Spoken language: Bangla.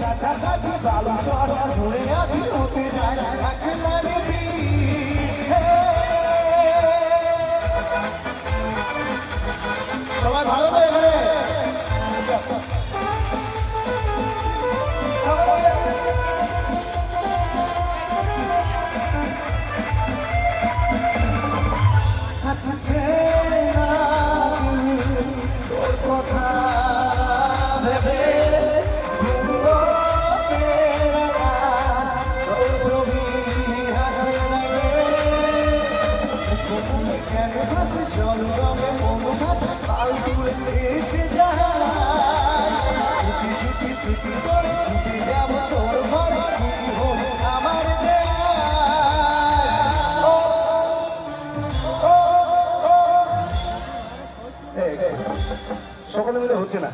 কাছাকাছি বালু চর ধরে আছি হতে যায় একলারে সবাই ভালো তো এখানে কথা ভেবে জল রঙে মনোভাষা কাল দূরে এসে যায় ছুটি ছুটি ছুটি করে ছুটি যাব তোর ঘরে ছুটি হল আমার সকলে মিলে হচ্ছে না।